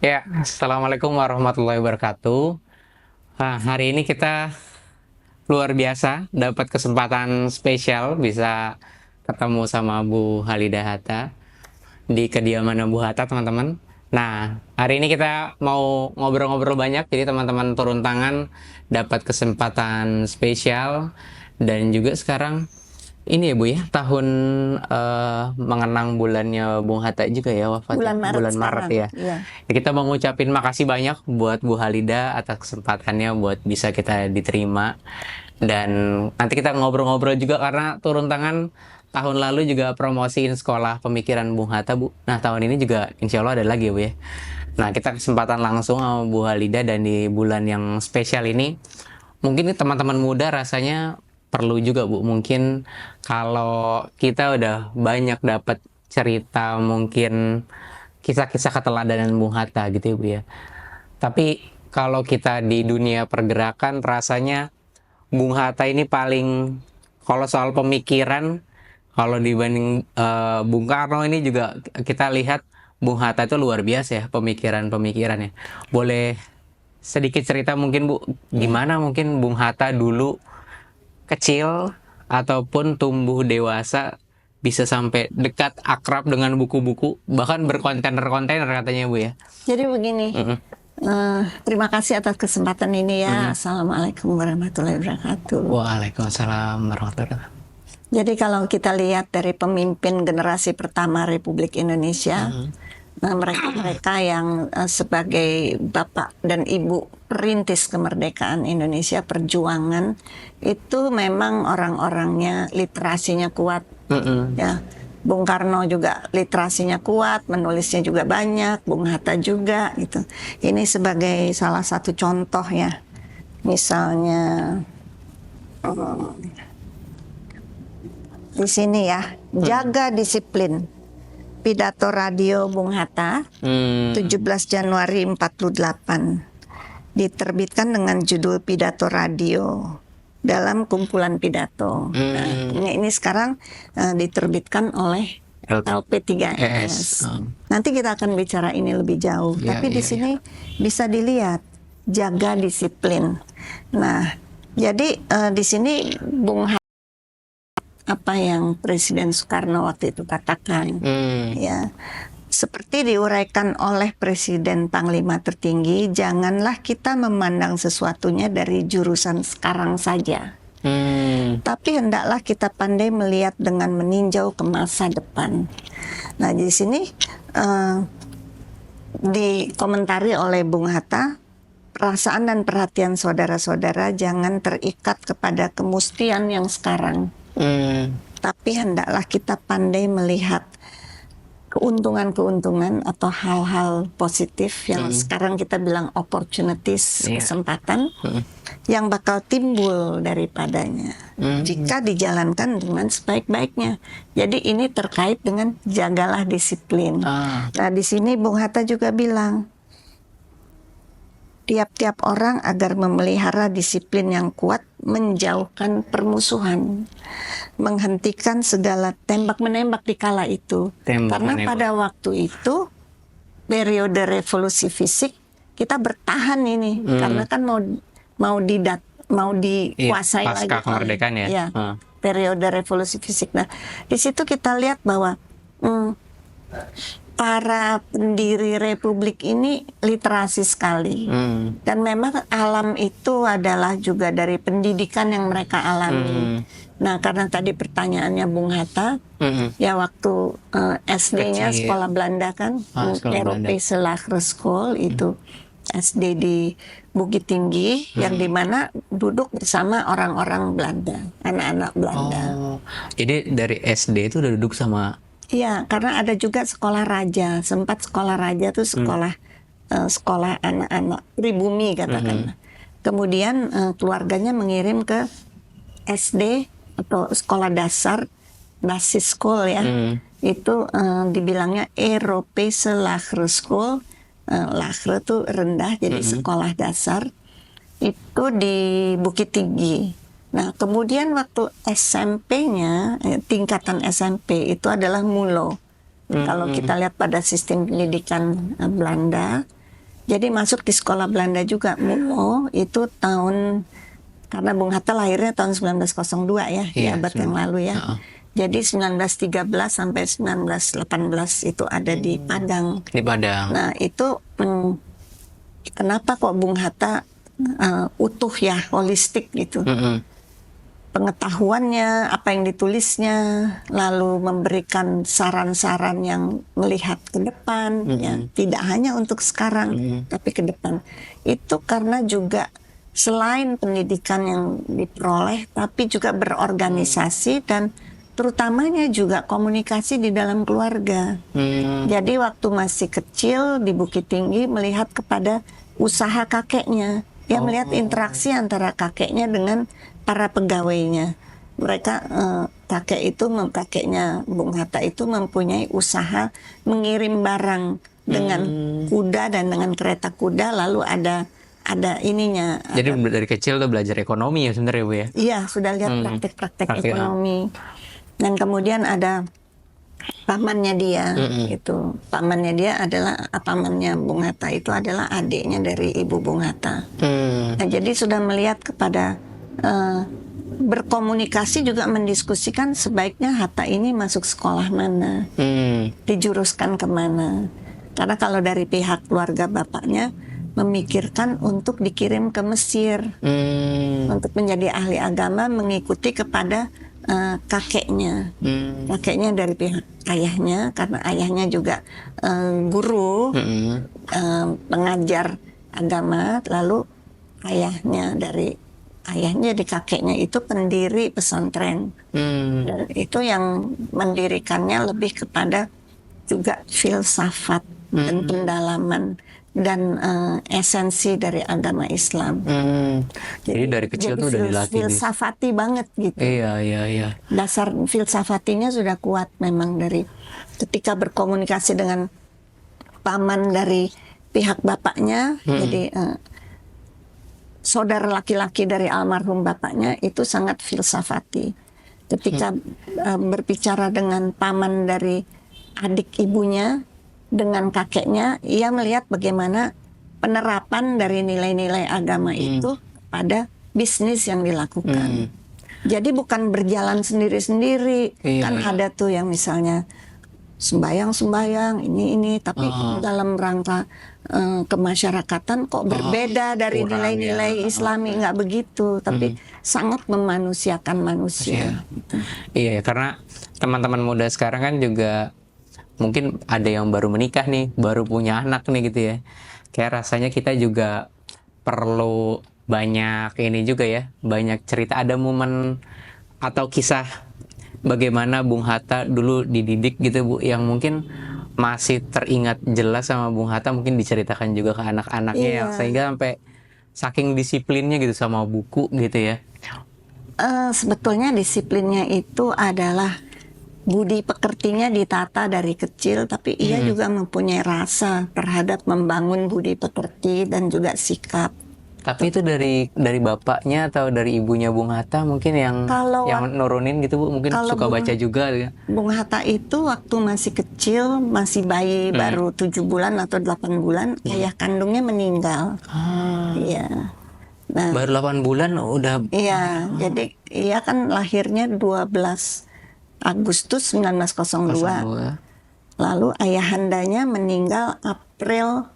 Ya, Assalamualaikum warahmatullahi wabarakatuh. Hari ini kita luar biasa dapat kesempatan spesial bisa ketemu sama Bu Halida Hatta di kediaman Bu Hatta, teman-teman. Nah, hari ini kita mau ngobrol-ngobrol banyak, jadi teman-teman turun tangan dapat kesempatan spesial. Dan juga sekarang ini ya Bu ya, tahun mengenang bulannya Bung Hatta juga ya wafatnya, Bulan Maret bulan Maret sekarang, ya. iya. Ya, kita mau ngucapin makasih banyak buat Bu Halida atas kesempatannya buat bisa kita diterima. Dan nanti kita ngobrol-ngobrol juga karena turun tangan tahun lalu juga promosiin sekolah pemikiran Bung Hatta, Bu. Nah, tahun ini juga insya Allah ada lagi ya, Bu ya. Nah, kita kesempatan langsung sama Bu Halida dan di bulan yang spesial ini, mungkin teman-teman muda rasanya perlu juga, Bu. Mungkin kalau kita udah banyak dapat cerita, mungkin kisah-kisah keteladanan Bung Hatta gitu ya, Bu ya. Tapi kalau kita di dunia pergerakan rasanya Bung Hatta ini paling, kalau soal pemikiran, kalau dibanding Bung Karno ini juga kita lihat Bung Hatta itu luar biasa ya pemikiran-pemikirannya. Boleh sedikit cerita mungkin Bu, Ya. gimana mungkin Bung Hatta dulu kecil ataupun tumbuh dewasa bisa sampai dekat akrab dengan buku-buku, bahkan berkontainer-kontainer katanya Bu ya. Jadi begini, Mm-mm. terima kasih atas kesempatan ini ya. Mm-mm. Assalamualaikum warahmatullahi wabarakatuh. Waalaikumsalam warahmatullahi wabarakatuh. Jadi kalau kita lihat dari pemimpin generasi pertama Republik Indonesia, mereka-mereka yang sebagai bapak dan ibu perintis kemerdekaan Indonesia, perjuangan, itu memang orang-orangnya literasinya kuat. Mm-mm. Ya, Bung Karno juga literasinya kuat, menulisnya juga banyak, Bung Hatta juga gitu. Ini sebagai salah satu contoh ya. Misalnya di sini ya, jaga disiplin. Pidato radio Bung Hatta, 17 Januari 48. Diterbitkan dengan judul Pidato Radio dalam kumpulan pidato. Nah, ini sekarang diterbitkan oleh LP3S. Nanti kita akan bicara ini lebih jauh. Ya, Tapi di ya, sini bisa dilihat jaga disiplin. Nah, jadi di sini Bung Hatta, apa yang Presiden Soekarno waktu itu katakan, ya. Seperti diuraikan oleh Presiden Panglima tertinggi, janganlah kita memandang sesuatunya dari jurusan sekarang saja. Tapi hendaklah kita pandai melihat dengan meninjau ke masa depan. Nah, di sini dikomentari oleh Bung Hatta, perasaan dan perhatian saudara-saudara jangan terikat kepada kemustian yang sekarang. Tapi hendaklah kita pandai melihat keuntungan-keuntungan atau hal-hal positif yang sekarang kita bilang opportunities, kesempatan yang bakal timbul daripadanya jika dijalankan dengan sebaik-baiknya. Jadi ini terkait dengan jagalah disiplin. Nah, di sini Bung Hatta juga bilang, tiap-tiap orang agar memelihara disiplin yang kuat, menjauhkan permusuhan, menghentikan segala tembak-menembak di kala itu. Karena pada waktu itu, periode revolusi fisik, kita bertahan ini. Karena kan mau dikuasai lagi. Pasca kemerdekaan ya. Ya, periode revolusi fisik. Nah, di situ kita lihat bahwa para pendiri republik ini literasi sekali. Dan memang alam itu adalah juga dari pendidikan yang mereka alami. Nah, karena tadi pertanyaannya Bung Hatta, ya waktu SD-nya sekolah Belanda kan, Europese Lagere School, itu SD di Bukit Tinggi, yang dimana duduk bersama orang-orang Belanda, anak-anak Belanda. Jadi dari SD itu udah duduk sama. Iya, karena ada juga sekolah raja. Sempat sekolah raja tuh sekolah anak-anak pribumi katakanlah. Kemudian keluarganya mengirim ke SD atau sekolah dasar, basis school ya. Itu dibilangnya Europese Lagere School. Lagere tuh rendah, jadi sekolah dasar. Itu di Bukit Tinggi. Nah, kemudian waktu SMP-nya, tingkatan SMP itu adalah MULO. Kalau kita lihat pada sistem pendidikan Belanda, Jadi masuk di sekolah Belanda juga. Mulo itu tahun, karena Bung Hatta lahirnya tahun 1902 ya, di Iya, abad yang lalu ya. Heeh. Jadi 1913 sampai 1918 itu ada di Padang. Di Padang. Nah itu kenapa kok Bung Hatta utuh ya, holistik gitu. Mm-mm. Pengetahuannya, apa yang ditulisnya, lalu memberikan saran-saran yang melihat ke depan, ya, tidak hanya untuk sekarang, tapi ke depan. Itu karena juga selain pendidikan yang diperoleh, tapi juga berorganisasi dan terutamanya juga komunikasi di dalam keluarga. Jadi waktu masih kecil di Bukit Tinggi melihat kepada usaha kakeknya, dia melihat interaksi antara kakeknya dengan para pegawainya. Mereka kakeknya Bung Hatta itu mempunyai usaha mengirim barang dengan kuda dan dengan kereta kuda, lalu ada ininya. Jadi dari kecil tuh belajar ekonomi ya sebenarnya Bu ya. Iya, sudah lihat praktek-praktek ekonomi. Dan kemudian ada pamannya dia, itu pamannya dia adalah pamannya Bung Hatta itu adalah adiknya dari Ibu Bung Hatta. Nah, jadi sudah melihat kepada berkomunikasi, juga mendiskusikan sebaiknya Hatta ini masuk sekolah mana, dijuruskan kemana. Karena kalau dari pihak keluarga bapaknya memikirkan untuk dikirim ke Mesir untuk menjadi ahli agama, mengikuti kepada kakeknya. Kakeknya dari pihak ayahnya, karena ayahnya juga guru, pengajar agama, lalu ayahnya di kakeknya itu pendiri pesantren. Dan itu yang mendirikannya lebih kepada juga filsafat dan pendalaman dan esensi dari agama Islam. Jadi dari kecil tuh udah dilatih filsafati banget gitu. Iya. Dasar filsafatinya sudah kuat memang dari ketika berkomunikasi dengan paman dari pihak bapaknya. Jadi saudara laki-laki dari almarhum bapaknya itu sangat filsafati. Ketika berbicara dengan paman dari adik ibunya, dengan kakeknya, ia melihat bagaimana penerapan dari nilai-nilai agama itu pada bisnis yang dilakukan. Jadi bukan berjalan sendiri-sendiri. Kan ada tuh yang misalnya sembayang ini, tapi dalam rangka kemasyarakatan kok berbeda dari nilai-nilai Islami. Nggak begitu, tapi sangat memanusiakan manusia. Iya, karena teman-teman muda sekarang kan juga mungkin ada yang baru menikah nih, baru punya anak nih gitu ya. Kayak rasanya kita juga perlu banyak ini juga ya, banyak cerita. Ada momen atau kisah bagaimana Bung Hatta dulu dididik gitu Bu, yang mungkin masih teringat jelas sama Bung Hatta, mungkin diceritakan juga ke anak-anaknya yang sehingga sampai saking disiplinnya gitu sama buku gitu ya. Sebetulnya disiplinnya itu adalah budi pekertinya ditata dari kecil, tapi ia juga mempunyai rasa terhadap membangun budi pekerti dan juga sikap. Tapi itu dari bapaknya atau dari ibunya Bung Hatta mungkin yang nurunin gitu Bu, mungkin suka baca juga ya. Bung Hatta itu waktu masih kecil, masih bayi baru 7 bulan atau 8 bulan, ayah kandungnya meninggal. Iya. Nah, baru 8 bulan udah. Iya, jadi ia kan lahirnya 12 Agustus 1902. Lalu ayahandanya meninggal April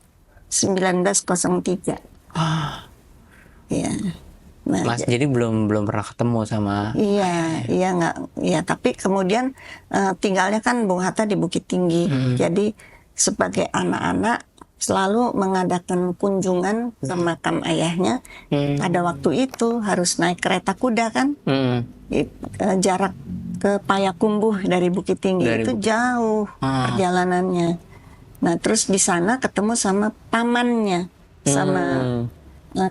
1903. Iya. Nah, jadi belum pernah ketemu sama. Iya, tapi kemudian tinggalnya kan Bung Hatta di Bukit Tinggi. Jadi sebagai anak-anak selalu mengadakan kunjungan ke makam ayahnya. Pada waktu itu harus naik kereta kuda kan. Jarak ke Payakumbuh dari Bukit Tinggi itu jauh perjalanannya. Nah, terus di sana ketemu sama pamannya, sama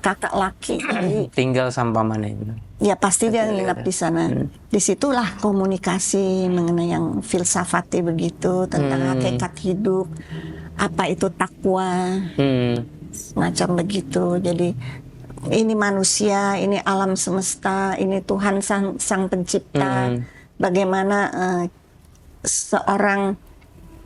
kakak laki. Tinggal sama pamannya. Ya pasti dia nginap di sana. Disitulah komunikasi mengenai yang filsafati begitu, tentang hakikat hidup, apa itu takwa, macam begitu. Jadi ini manusia, ini alam semesta, ini Tuhan sang pencipta. Bagaimana seorang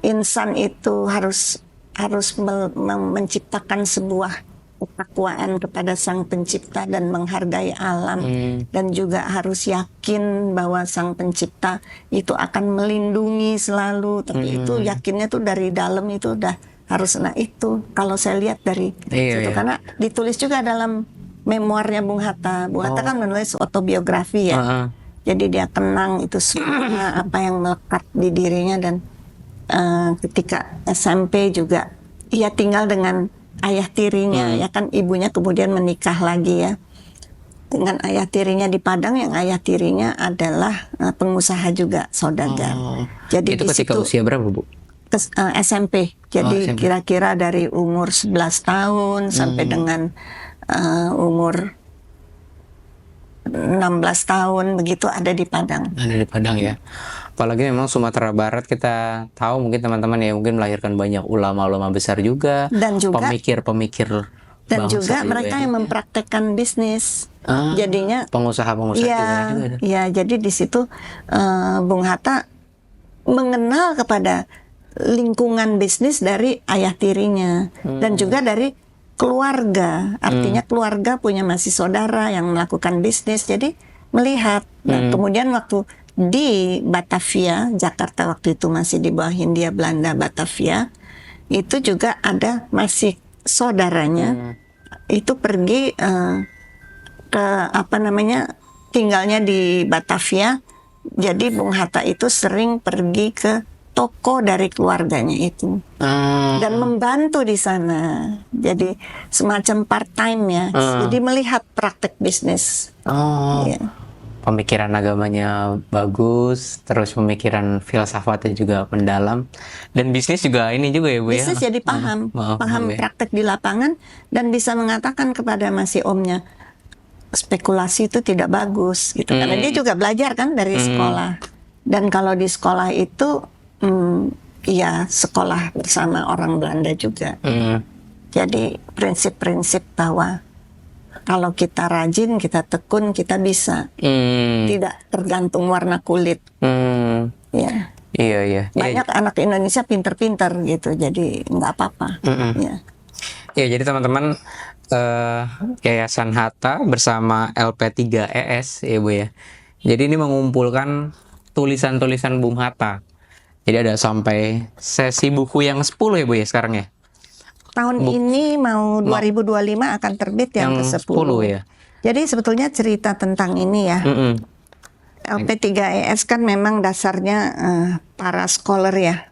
insan itu harus harus menciptakan sebuah ketakwaan kepada Sang Pencipta dan menghargai alam, dan juga harus yakin bahwa Sang Pencipta itu akan melindungi selalu. Tapi itu yakinnya tuh dari dalam, itu udah harus. Nah itu kalau saya lihat dari situ, karena ditulis juga dalam memoirnya Bung Hatta. Bung Hatta kan menulis autobiografi ya. Jadi dia kenang itu semua apa yang melekat di dirinya. Dan ketika SMP juga ia tinggal dengan ayah tirinya, ya kan, ibunya kemudian menikah lagi ya dengan ayah tirinya di Padang, yang ayah tirinya adalah pengusaha juga, saudagar. Jadi itu ketika usia berapa, Bu? SMP. Jadi SMP. kira-kira dari umur 11 tahun sampai dengan umur 16 tahun begitu ada di Padang. Ada di Padang ya. Apalagi memang Sumatera Barat, kita tahu mungkin teman-teman ya, mungkin melahirkan banyak ulama-ulama besar juga, dan juga pemikir-pemikir dan bangsa juga mereka ya. yang mempraktekkan bisnis. Jadinya pengusaha-pengusaha juga ada. Ya, jadi di situ Bung Hatta mengenal kepada lingkungan bisnis dari ayah tirinya dan juga dari keluarga. Artinya keluarga punya masih saudara yang melakukan bisnis, jadi melihat. Nah, kemudian waktu di Batavia, Jakarta waktu itu masih di bawah Hindia Belanda, Batavia, itu juga ada masih saudaranya itu pergi ke tinggalnya di Batavia. Jadi Bung Hatta itu sering pergi ke toko dari keluarganya itu dan membantu di sana. Jadi semacam part time ya. Jadi melihat praktek bisnis. Ya. Pemikiran agamanya bagus, terus pemikiran filsafatnya juga mendalam, dan bisnis juga ini juga ya, Bu, bisnis ya? Jadi paham ya. praktek di lapangan, dan bisa mengatakan kepada masih omnya, spekulasi itu tidak bagus gitu. Karena dia juga belajar kan dari sekolah, dan kalau di sekolah itu ya sekolah bersama orang Belanda juga. Jadi prinsip-prinsip bahwa kalau kita rajin, kita tekun, kita bisa. Tidak tergantung warna kulit. Ya. Iya. Banyak anak Indonesia pinter-pinter gitu, jadi nggak apa-apa. Ya. Ya, jadi teman-teman, Yayasan Hatta bersama LP3ES ya, Bu ya. Jadi ini mengumpulkan tulisan-tulisan Bung Hatta. Jadi ada sampai sesi buku yang 10 ya, Bu ya, sekarang ya. Tahun ini mau 2025 akan terbit yang ke-10 ya. Jadi sebetulnya cerita tentang ini ya. LP3ES kan memang dasarnya para scholar ya.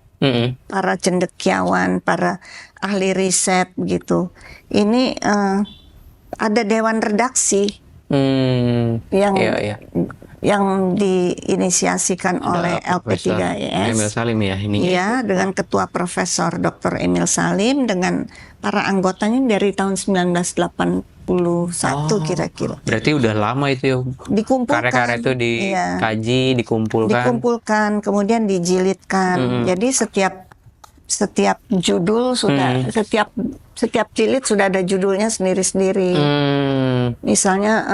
Para cendekiawan, para ahli riset begitu. Ini ada dewan redaksi yang diinisiasikan oleh LP3ES. Emil Salim ya ini. Iya, dengan ketua Profesor Dr. Emil Salim, dengan para anggotanya dari tahun 1981 kira-kira. Berarti udah lama itu ya. Dikumpulkan. Karya-karya itu dikaji, dikumpulkan, kemudian dijilidkan. Jadi setiap judul sudah, setiap jilid sudah ada judulnya sendiri-sendiri. Misalnya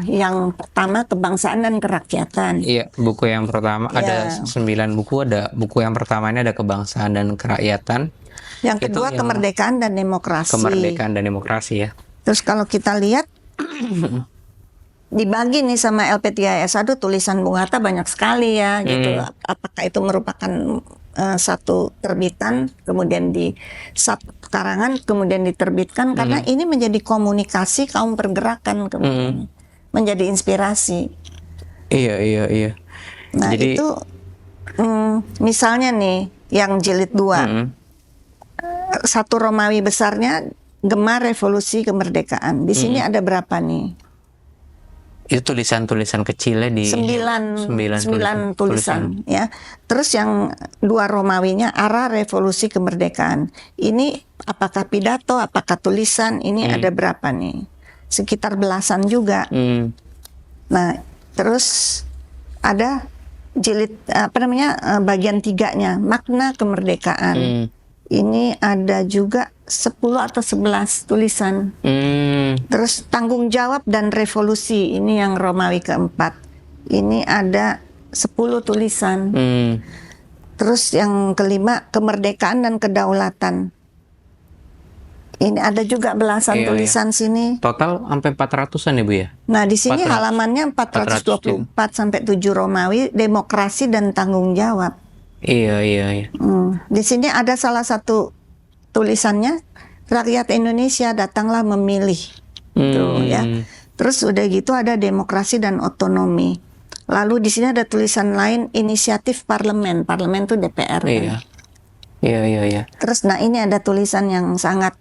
yang pertama kebangsaan dan kerakyatan. Iya, buku yang pertama ada 9 buku. Ada buku yang pertama ini ada kebangsaan dan kerakyatan. Yang kedua kemerdekaan dan demokrasi. Kemerdekaan dan demokrasi ya. Terus kalau kita lihat dibagi nih sama LP3ES, aduh tulisan Bung Hatta banyak sekali ya gitu. Apakah itu merupakan satu terbitan, kemudian di karangan, kemudian diterbitkan, karena ini menjadi komunikasi kaum pergerakan, kemudian menjadi inspirasi. Iya. Nah jadi, itu misalnya nih yang jilid 2, satu Romawi besarnya Gemar Revolusi Kemerdekaan. Di sini ada berapa nih? Itu tulisan-tulisan kecilnya di 9 tulisan ya. Terus yang 2 Romawinya Arah Revolusi Kemerdekaan. Ini apakah pidato, apakah tulisan? Ini ada berapa nih? Sekitar belasan juga. Nah, terus ada jilid bagian 3-nya Makna Kemerdekaan. Ini ada juga 10 atau 11 tulisan. Terus Tanggung Jawab dan Revolusi, ini yang Romawi keempat. Ini ada 10 tulisan. Terus yang kelima Kemerdekaan dan Kedaulatan. Ini ada juga belasan Iya, iya. tulisan sini. Total sampai 400-an ya Bu ya? Nah, di sini 400. halamannya 424 sampai 7 Romawi, demokrasi dan tanggung jawab. Iya, iya, iya. Di sini ada salah satu tulisannya, rakyat Indonesia datanglah memilih. Tuh ya. Terus udah gitu ada demokrasi dan otonomi. Lalu di sini ada tulisan lain, inisiatif parlemen. Parlemen itu DPR. Kan? Iya. Iya, iya, iya. Terus nah ini ada tulisan yang sangat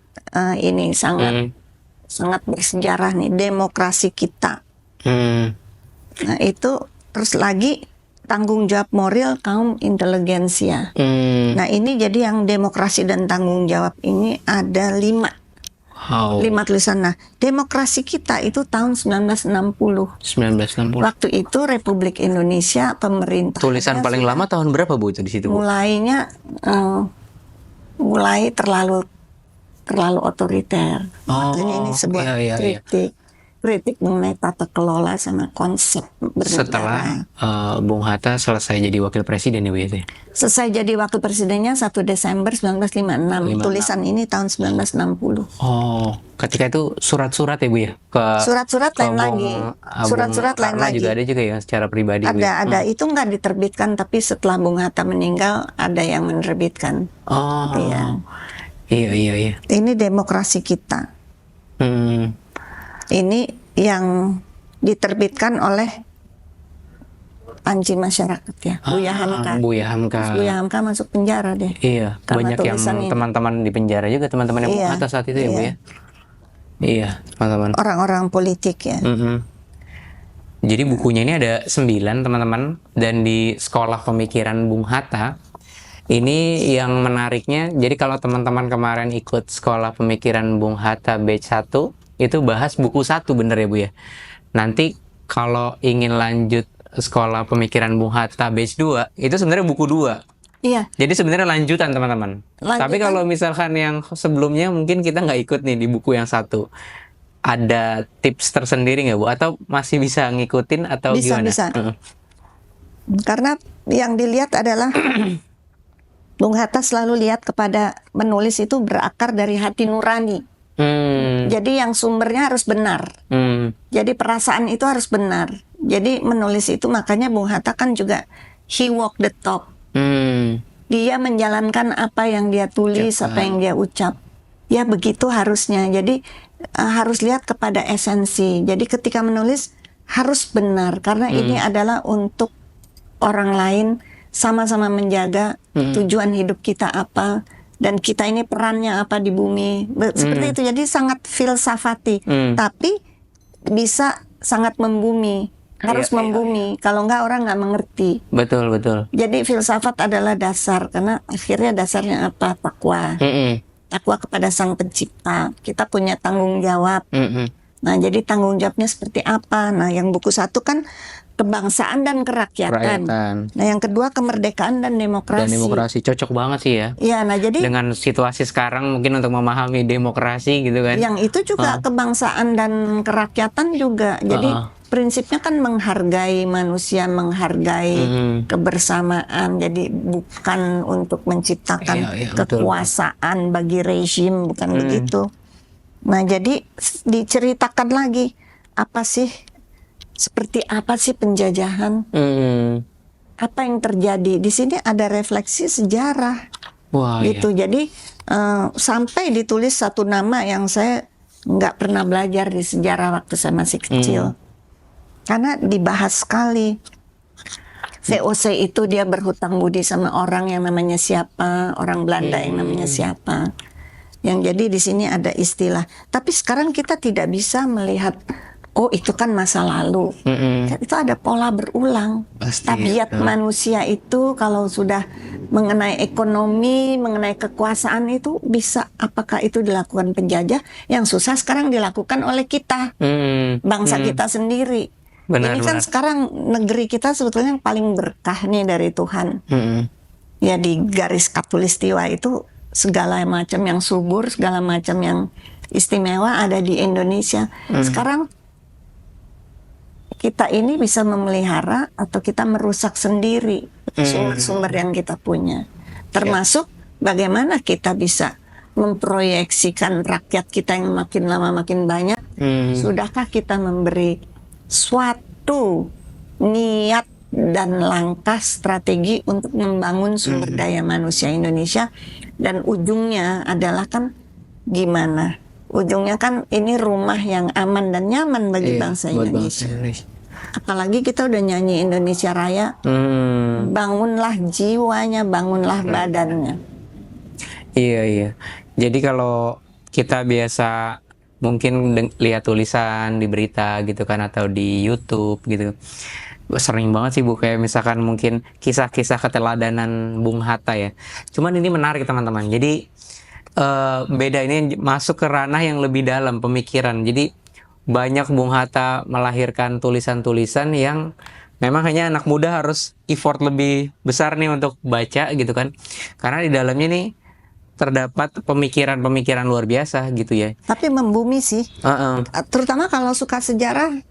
sangat bersejarah nih, demokrasi kita. Nah itu terus lagi tanggung jawab moral kaum inteligensia. Nah ini jadi yang demokrasi dan tanggung jawab ini ada 5 tulisan. Nah demokrasi kita itu tahun 1960. 1960. Waktu itu Republik Indonesia pemerintah. Tulisan paling lama tahun berapa Bu itu di situ Bu? Mulai terlalu otoriter. Makanya ini sebuah kritik mengenai tata kelola sama konsep bernegara. Setelah Bung Hatta selesai jadi wakil presiden ya Bu itu. Selesai jadi wakil presidennya 1 Desember 1956. Tulisan ini tahun 1960. Oh, ketika itu surat-surat ya Bu ya? Surat-surat lain lagi. Surat-surat lain lagi. Juga ada juga ya secara pribadi. Ada. Itu nggak diterbitkan, tapi setelah Bung Hatta meninggal ada yang menerbitkan. Oh. Iya. Iya. Ini demokrasi kita. Ini yang diterbitkan oleh Panji Masyarakat ya, Buya Hamka. Buya Hamka masuk penjara deh. Iya, banyak yang teman-teman di penjara juga, teman-teman yang atas saat itu ya Bu ya. Iya, teman-teman. Orang-orang politik ya. Jadi bukunya ini ada 9 teman-teman, dan di Sekolah Pemikiran Bung Hatta. Ini yang menariknya, jadi kalau teman-teman kemarin ikut Sekolah Pemikiran Bung Hatta batch 1, itu bahas buku 1 bener ya Bu ya. Nanti kalau ingin lanjut Sekolah Pemikiran Bung Hatta batch 2, itu sebenarnya buku 2. Iya. Jadi sebenarnya lanjutan teman-teman. Tapi kalau misalkan yang sebelumnya mungkin kita nggak ikut nih di buku yang 1. Ada tips tersendiri nggak Bu? Atau masih bisa ngikutin atau gimana? Bisa. Karena yang dilihat adalah Bung Hatta selalu lihat kepada menulis itu berakar dari hati nurani. Jadi yang sumbernya harus benar. Jadi perasaan itu harus benar. Jadi menulis itu makanya Bung Hatta kan juga he walk the talk. Dia menjalankan apa yang dia tulis, apa yang dia ucap. Ya begitu harusnya. Jadi harus lihat kepada esensi. Jadi ketika menulis harus benar karena ini adalah untuk orang lain, sama-sama menjaga tujuan hidup kita apa dan kita ini perannya apa di bumi. Seperti itu. Jadi sangat filsafati, tapi bisa sangat membumi. Harus membumi. Kalau enggak orang nggak mengerti. Betul. Jadi filsafat adalah dasar karena akhirnya dasarnya apa? Takwa. Takwa kepada Sang Pencipta. Kita punya tanggung jawab. Nah, jadi tanggung jawabnya seperti apa? Nah, yang buku 1 kan kebangsaan dan kerakyatan. Nah, yang kedua kemerdekaan dan demokrasi. Dan demokrasi cocok banget sih ya. Iya, nah jadi dengan situasi sekarang mungkin untuk memahami demokrasi gitu kan. Yang itu juga kebangsaan dan kerakyatan juga. Jadi prinsipnya kan menghargai manusia, menghargai kebersamaan. Jadi bukan untuk menciptakan kekuasaan bagi rezim, bukan begitu. Nah, jadi diceritakan lagi seperti apa sih penjajahan? Apa yang terjadi? Di sini ada refleksi sejarah. Wah, gitu. Jadi sampai ditulis satu nama yang saya nggak pernah belajar di sejarah waktu saya masih kecil. Karena dibahas sekali. VOC itu dia berhutang budi sama orang yang namanya siapa, orang Belanda yang namanya siapa. Yang jadi di sini ada istilah. Tapi sekarang kita tidak bisa melihat oh itu kan masa lalu. Itu ada pola berulang. Tabiat manusia itu kalau sudah mengenai ekonomi, mengenai kekuasaan itu bisa, apakah itu dilakukan penjajah? Yang susah sekarang dilakukan oleh kita, bangsa kita sendiri. Ini kan sekarang negeri kita sebetulnya yang paling berkah nih dari Tuhan. Ya di garis Katulistiwa itu segala macam yang subur, segala macam yang istimewa ada di Indonesia. Sekarang kita ini bisa memelihara atau kita merusak sendiri sumber-sumber yang kita punya. Termasuk bagaimana kita bisa memproyeksikan rakyat kita yang makin lama makin banyak? Sudahkah kita memberi suatu niat dan langkah strategi untuk membangun sumber daya manusia Indonesia? Dan ujungnya adalah kan gimana? Ujungnya kan ini rumah yang aman dan nyaman bagi bangsa Indonesia. Apalagi kita udah nyanyi Indonesia Raya, bangunlah jiwanya, bangunlah badannya. Iya. Jadi kalau kita biasa mungkin lihat tulisan di berita gitu kan, atau di YouTube gitu, sering banget sih Bu, kayak misalkan mungkin kisah-kisah keteladanan Bung Hatta ya. Cuman ini menarik teman-teman. Jadi beda, ini masuk ke ranah yang lebih dalam pemikiran. Jadi banyak Bung Hatta melahirkan tulisan-tulisan yang memang hanya anak muda harus effort lebih besar nih untuk baca gitu kan. Karena di dalamnya nih terdapat pemikiran-pemikiran luar biasa gitu ya. Tapi membumi sih, terutama kalau suka sejarah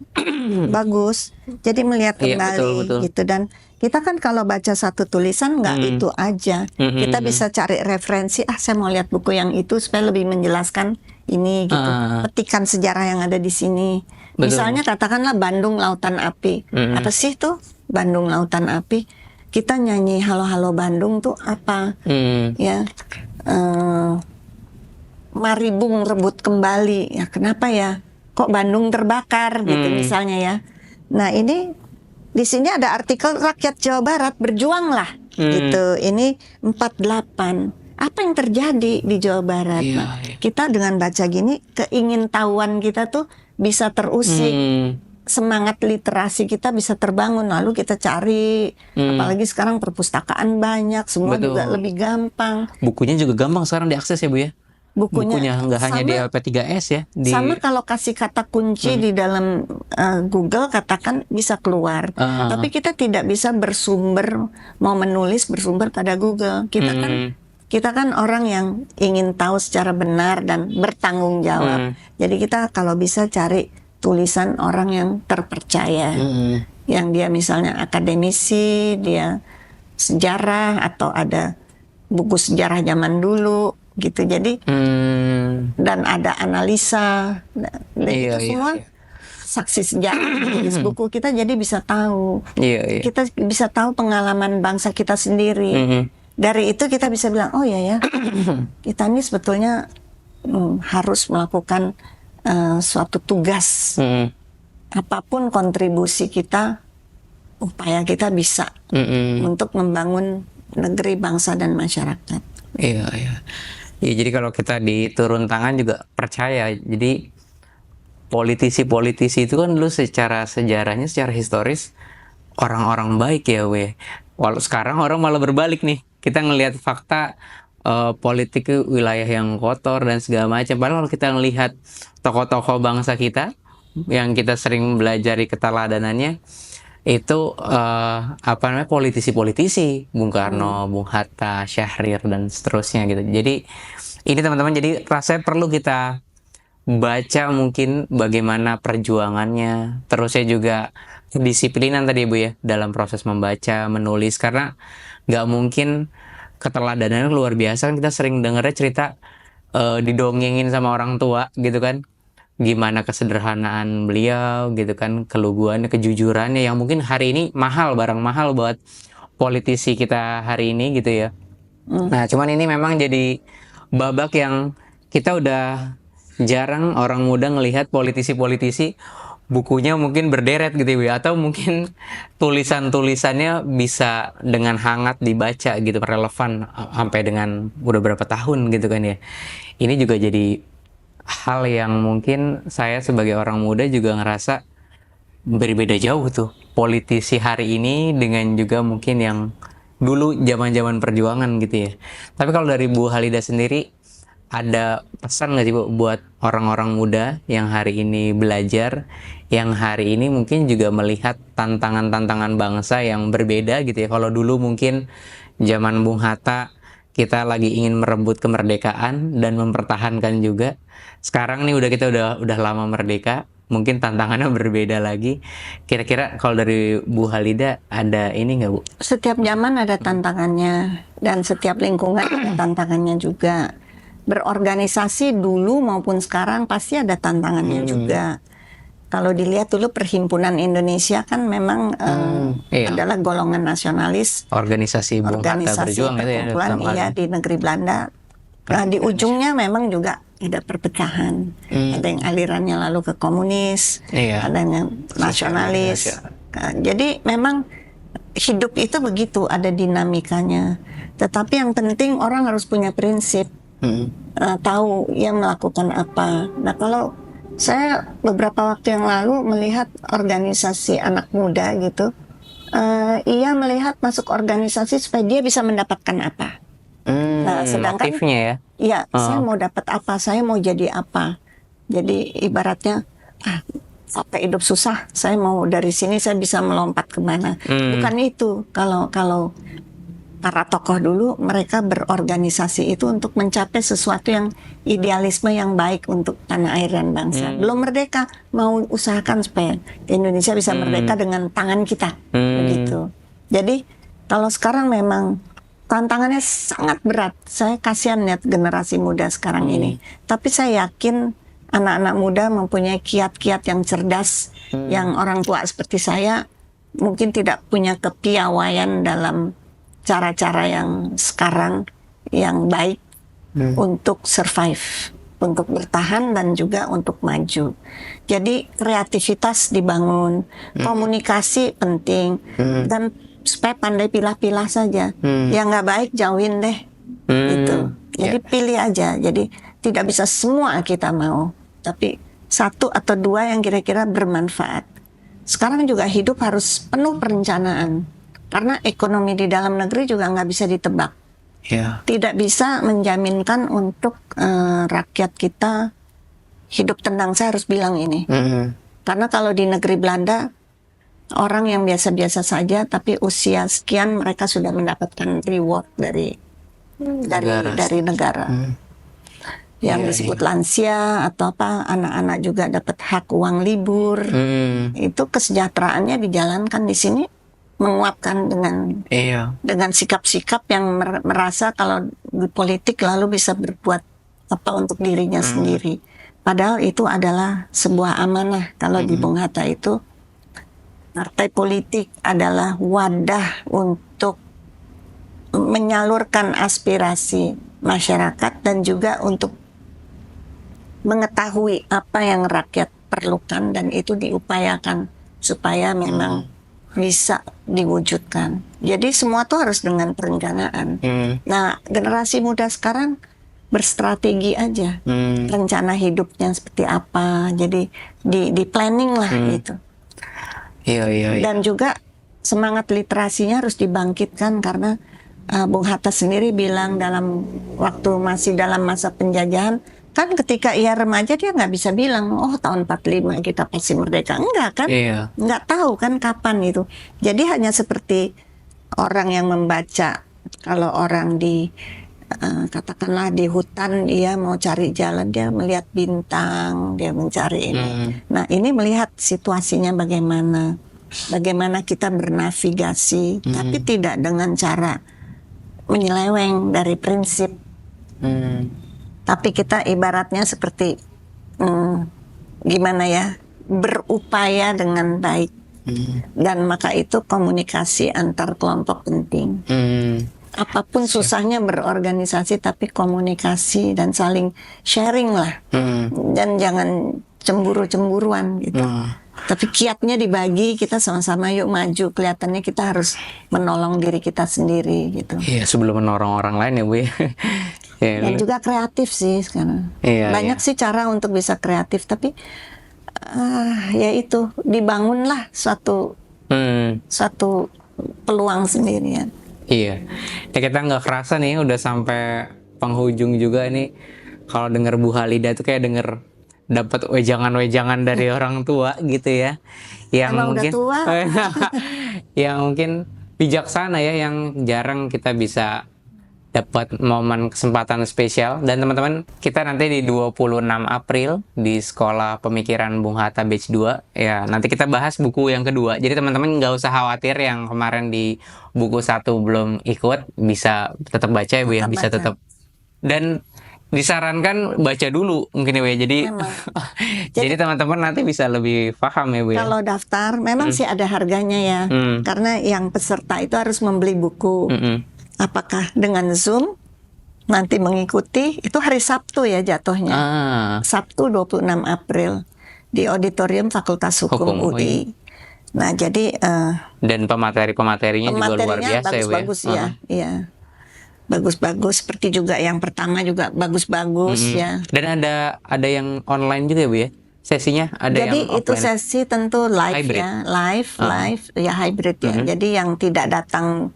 bagus. Jadi melihat kembali betul. gitu. Dan kita kan kalau baca satu tulisan nggak itu aja, kita bisa cari referensi. Saya mau lihat buku yang itu supaya lebih menjelaskan ini gitu. Petikan sejarah yang ada di sini. Betul. Misalnya katakanlah Bandung Lautan Api. Apa sih tuh Bandung Lautan Api? Kita nyanyi Halo Halo Bandung tuh apa? Ya. Mari Bung rebut kembali. Ya kenapa ya? Kok Bandung terbakar gitu misalnya ya. Nah ini di sini ada artikel rakyat Jawa Barat berjuanglah gitu. Ini 48. Apa yang terjadi di Jawa Barat? Nah, kita dengan baca gini keingintahuan kita tuh bisa terusik. Semangat literasi kita bisa terbangun, lalu kita cari, apalagi sekarang perpustakaan banyak, semua juga lebih gampang. Bukunya juga gampang sekarang diakses ya Bu ya. Bukunya nggak hanya di LP3S ya. Sama kalau kasih kata kunci di dalam Google, katakan bisa keluar. Tapi kita tidak bisa mau menulis bersumber pada Google. Kita kan orang yang ingin tahu secara benar dan bertanggung jawab. Jadi kita kalau bisa cari tulisan orang yang terpercaya, yang dia misalnya akademisi, dia sejarah, atau ada buku sejarah zaman dulu gitu. Jadi dan ada analisa, dan itu semua saksi sejarah tulis buku kita, jadi bisa tahu. Kita bisa tahu pengalaman bangsa kita sendiri. Dari itu kita bisa bilang, oh ya kita ini sebetulnya harus melakukan suatu tugas. Apapun kontribusi kita, upaya kita bisa untuk membangun negeri, bangsa, dan masyarakat. Iya. Ya, jadi kalau kita diturun tangan juga percaya. Jadi politisi-politisi itu kan dulu secara sejarahnya, secara historis orang-orang baik ya we. Walau sekarang orang malah berbalik nih. Kita ngelihat fakta politik wilayah yang kotor dan segala macam. Padahal kalau kita ngelihat tokoh-tokoh bangsa kita yang kita sering belajar keteladanannya, itu politisi-politisi, Bung Karno, Bung Hatta, Syahrir, dan seterusnya gitu. Jadi ini teman-teman, jadi rasanya perlu kita baca mungkin bagaimana perjuangannya, terusnya juga kedisiplinan tadi Bu ya dalam proses membaca, menulis, karena nggak mungkin keteladanannya luar biasa kan. Kita sering dengarnya cerita didongengin sama orang tua gitu kan, gimana kesederhanaan beliau gitu kan, keluguannya, kejujurannya yang mungkin hari ini barang mahal buat politisi kita hari ini gitu ya. Nah cuman ini memang jadi babak yang kita udah jarang orang muda ngelihat politisi-politisi bukunya mungkin berderet gitu ya, atau mungkin tulisan-tulisannya bisa dengan hangat dibaca gitu, relevan sampai dengan udah berapa tahun gitu kan ya. Ini juga jadi hal yang mungkin saya sebagai orang muda juga ngerasa berbeda jauh tuh politisi hari ini dengan juga mungkin yang dulu zaman-zaman perjuangan gitu ya. Tapi kalau dari Bu Halida sendiri, ada pesan nggak sih Bu buat orang-orang muda yang hari ini belajar, yang hari ini mungkin juga melihat tantangan-tantangan bangsa yang berbeda gitu ya. Kalau dulu mungkin zaman Bung Hatta kita lagi ingin merebut kemerdekaan dan mempertahankan juga. Sekarang nih kita udah lama merdeka, mungkin tantangannya berbeda lagi. Kira-kira kalau dari Bu Halida ada ini nggak Bu? Setiap zaman ada tantangannya dan setiap lingkungan ada tantangannya juga. berorganisasi dulu maupun sekarang pasti ada tantangannya juga. Kalau dilihat dulu Perhimpunan Indonesia kan memang Iya. adalah golongan nasionalis, Organisasi Bung Hatta organisasi Berjuang itu ya perkumpulan dalam hal iya ini. di negeri Belanda. Nah, di ujungnya memang juga ada perpecahan. Ada yang alirannya lalu ke komunis, Iya. ada yang nasionalis. Jadi memang hidup itu begitu, ada dinamikanya. Tetapi yang penting orang harus punya prinsip, tahu ia melakukan apa. Nah, kalau saya beberapa waktu yang lalu melihat organisasi anak muda gitu, ia melihat masuk organisasi supaya dia bisa mendapatkan apa. Nah, sedangkan Motifnya ya. ya, saya mau dapat apa, saya mau jadi apa. Jadi ibaratnya, sampai hidup susah, saya mau dari sini saya bisa melompat kemana. Bukan itu. Kalau para tokoh dulu, mereka berorganisasi itu untuk mencapai sesuatu yang idealisme yang baik untuk tanah air dan bangsa. Belum merdeka, mau usahakan supaya Indonesia bisa merdeka dengan tangan kita. Begitu. Jadi kalau sekarang memang tantangannya sangat berat. Saya kasihan lihat generasi muda sekarang ini. Tapi saya yakin anak-anak muda mempunyai kiat-kiat yang cerdas, yang orang tua seperti saya mungkin tidak punya kepiawaian dalam cara-cara yang sekarang yang baik untuk survive, untuk bertahan dan juga untuk maju. Jadi kreativitas dibangun, komunikasi penting, dan supaya pandai pilah-pilah saja. Yang nggak baik jauhin deh, gitu. Jadi pilih aja. Jadi tidak bisa semua kita mau, tapi satu atau dua yang kira-kira bermanfaat. Sekarang juga hidup harus penuh perencanaan. Karena ekonomi di dalam negeri juga nggak bisa ditebak. Tidak bisa menjaminkan untuk rakyat kita hidup tenang. Saya harus bilang ini. Karena kalau di negeri Belanda, orang yang biasa-biasa saja, tapi usia sekian mereka sudah mendapatkan reward dari negara. Yang disebut lansia atau apa, anak-anak juga dapat hak uang libur. Itu kesejahteraannya dijalankan di sini. Menguapkan dengan sikap-sikap yang merasa kalau di politik lalu bisa berbuat apa untuk dirinya sendiri. Padahal itu adalah sebuah amanah. Kalau di Bung Hatta itu, partai politik adalah wadah untuk menyalurkan aspirasi masyarakat dan juga untuk mengetahui apa yang rakyat perlukan dan itu diupayakan supaya memang bisa diwujudkan. Jadi semua tuh harus dengan perencanaan. Nah, generasi muda sekarang berstrategi aja. Rencana hidupnya seperti apa. Jadi di planning lah gitu. Dan juga semangat literasinya harus dibangkitkan karena Bung Hatta sendiri bilang dalam waktu masih dalam masa penjajahan, kan ketika ia remaja dia nggak bisa bilang, oh tahun 45 kita pasti merdeka. Enggak kan? Nggak tahu kan kapan itu. Jadi hanya seperti orang yang membaca, kalau orang di katakanlah di hutan dia mau cari jalan, dia melihat bintang, dia mencari ini. Nah ini melihat situasinya bagaimana kita bernavigasi, tapi tidak dengan cara menyeleweng dari prinsip. Tapi kita ibaratnya seperti gimana ya, berupaya dengan baik. Dan maka itu komunikasi antar kelompok penting. Apapun susahnya berorganisasi, tapi komunikasi dan saling sharing lah. Dan jangan cemburu-cemburuan gitu. Tapi kiatnya dibagi, kita sama-sama yuk maju. Kelihatannya kita harus menolong diri kita sendiri gitu. Iya, sebelum menolong orang lain ya Bu ya. Dan juga kreatif sih sekarang. Banyak sih cara untuk bisa kreatif, tapi ya itu dibangunlah suatu peluang sendirian. Iya, ya kita nggak kerasa nih udah sampai penghujung juga nih. Kalau denger Bu Halida tuh kayak denger dapat wejangan-wejangan dari orang tua gitu ya, yang emang mungkin udah tua. yang mungkin bijaksana ya, yang jarang kita bisa dapat momen kesempatan spesial. Dan teman-teman, kita nanti di 26 April di Sekolah Pemikiran Bung Hatta Batch 2 ya, nanti kita bahas buku yang kedua. Jadi teman-teman nggak usah khawatir yang kemarin di buku 1 belum ikut, bisa tetap baca ya Bu ya, bisa tetap. Dan disarankan baca dulu mungkin ya Bu ya. Jadi Memang. jadi teman-teman nanti bisa lebih paham ya Bu ya. Kalau daftar memang sih ada harganya ya, karena yang peserta itu harus membeli buku. Apakah dengan Zoom nanti mengikuti, itu hari Sabtu ya jatuhnya. Sabtu 26 April di Auditorium Fakultas Hukum UI. Nah, jadi dan pemateri-pematerinya juga luar biasa bagus-bagus ya. Iya. Bagus-bagus, seperti juga yang pertama juga bagus-bagus ya. Dan ada yang online juga ya Bu ya? Sesinya ada jadi yang itu offline. sesi tentu live Hybrid. ya, live ya, hybrid ya. Jadi yang tidak datang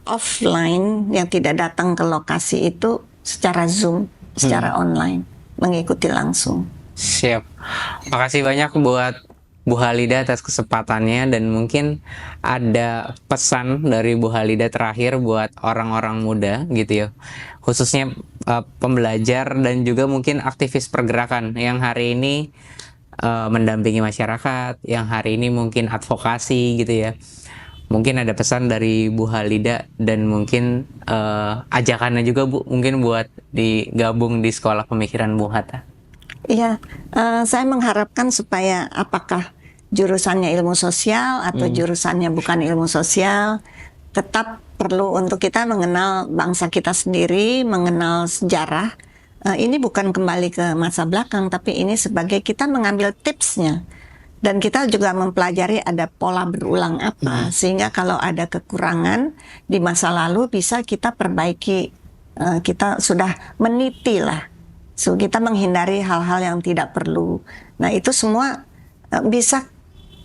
offline, yang tidak datang ke lokasi itu secara Zoom, secara online, mengikuti langsung. Siap. Makasih banyak buat Bu Halida atas kesempatannya, dan mungkin ada pesan dari Bu Halida terakhir buat orang-orang muda gitu ya, khususnya pembelajar dan juga mungkin aktivis pergerakan yang hari ini mendampingi masyarakat, yang hari ini mungkin advokasi gitu ya. Mungkin ada pesan dari Bu Halida dan mungkin ajakannya juga Bu, mungkin buat digabung di Sekolah Pemikiran Bung Hatta. Iya, saya mengharapkan supaya apakah jurusannya ilmu sosial atau jurusannya bukan ilmu sosial, tetap perlu untuk kita mengenal bangsa kita sendiri, mengenal sejarah. Ini bukan kembali ke masa belakang, tapi ini sebagai kita mengambil tipsnya. Dan kita juga mempelajari ada pola berulang apa, sehingga kalau ada kekurangan di masa lalu bisa kita perbaiki. Kita sudah meniti lah. So, kita menghindari hal-hal yang tidak perlu. Nah, itu semua bisa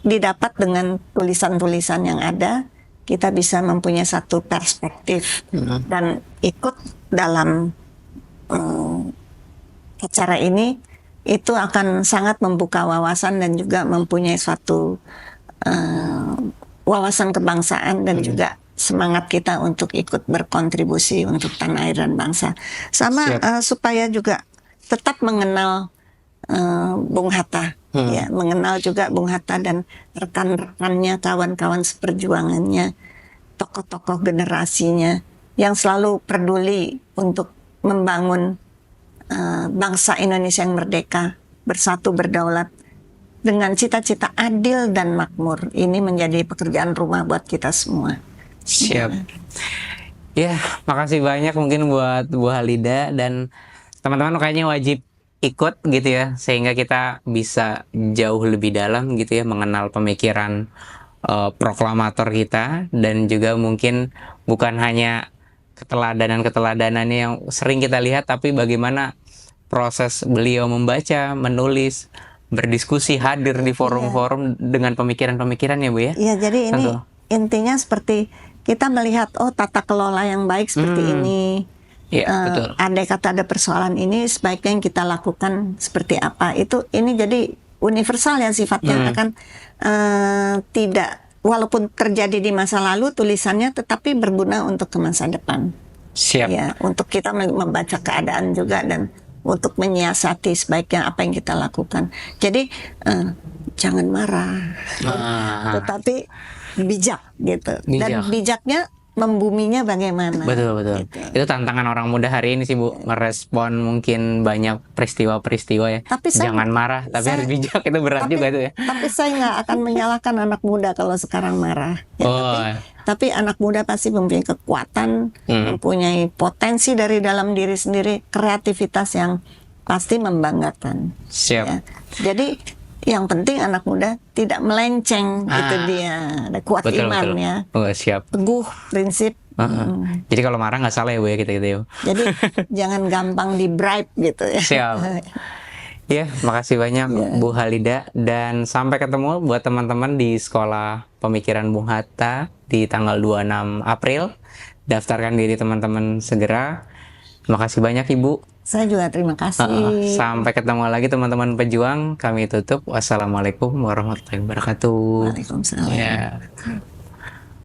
didapat dengan tulisan-tulisan yang ada. Kita bisa mempunyai satu perspektif dan ikut dalam acara ini. Itu akan sangat membuka wawasan dan juga mempunyai suatu wawasan kebangsaan dan juga semangat kita untuk ikut berkontribusi untuk tanah air dan bangsa. Sama supaya juga tetap mengenal Bung Hatta, ya, mengenal juga Bung Hatta dan rekan-rekannya, kawan-kawan seperjuangannya, tokoh-tokoh generasinya yang selalu peduli untuk membangun bangsa Indonesia yang merdeka, bersatu, berdaulat dengan cita-cita adil dan makmur. Ini menjadi pekerjaan rumah buat kita semua. Siap. Ya, makasih banyak mungkin buat Bu Halida, dan teman-teman kayaknya wajib ikut gitu ya, sehingga kita bisa jauh lebih dalam gitu ya mengenal pemikiran proklamator kita, dan juga mungkin bukan hanya keteladanan-keteladanaannya yang sering kita lihat, tapi bagaimana proses beliau membaca, menulis, berdiskusi, hadir di forum-forum dengan pemikiran-pemikirannya Bu ya. Iya, jadi ini intinya seperti kita melihat tata kelola yang baik seperti ini. Iya, betul. Andai kata ada persoalan ini, sebaiknya yang kita lakukan seperti apa. Ini jadi universal ya sifatnya, akan tidak, walaupun terjadi di masa lalu tulisannya, tetapi berguna untuk ke masa depan. Siap. Ya, untuk kita membaca keadaan juga dan untuk menyiasati sebaiknya apa yang kita lakukan. Jadi jangan marah, tetapi bijak gitu. Dan bijaknya membuminya bagaimana? Betul. Gitu. Itu tantangan orang muda hari ini sih Bu, merespon mungkin banyak peristiwa-peristiwa ya. Tapi jangan marah, tapi harus bijak, itu berat juga itu ya. Tapi saya nggak akan menyalahkan anak muda kalau sekarang marah. Ya, tapi anak muda pasti mempunyai kekuatan, mempunyai potensi dari dalam diri sendiri, kreativitas yang pasti membanggakan. Siap. Ya. Jadi yang penting anak muda tidak melenceng, itu dia, ada kuat imannya, siap, teguh prinsip. Jadi kalau marah nggak salah ya Bu ya, kita gitu ya. Jadi jangan gampang di bribe gitu ya. Siap. Ya, makasih banyak Bu Halida, dan sampai ketemu buat teman-teman di Sekolah Pemikiran Bung Hatta di tanggal 26 April. Daftarkan diri teman-teman segera. Makasih banyak Ibu. Saya juga terima kasih. Sampai ketemu lagi teman-teman pejuang. Kami tutup. Wassalamualaikum warahmatullahi wabarakatuh. Waalaikumsalam. Ya.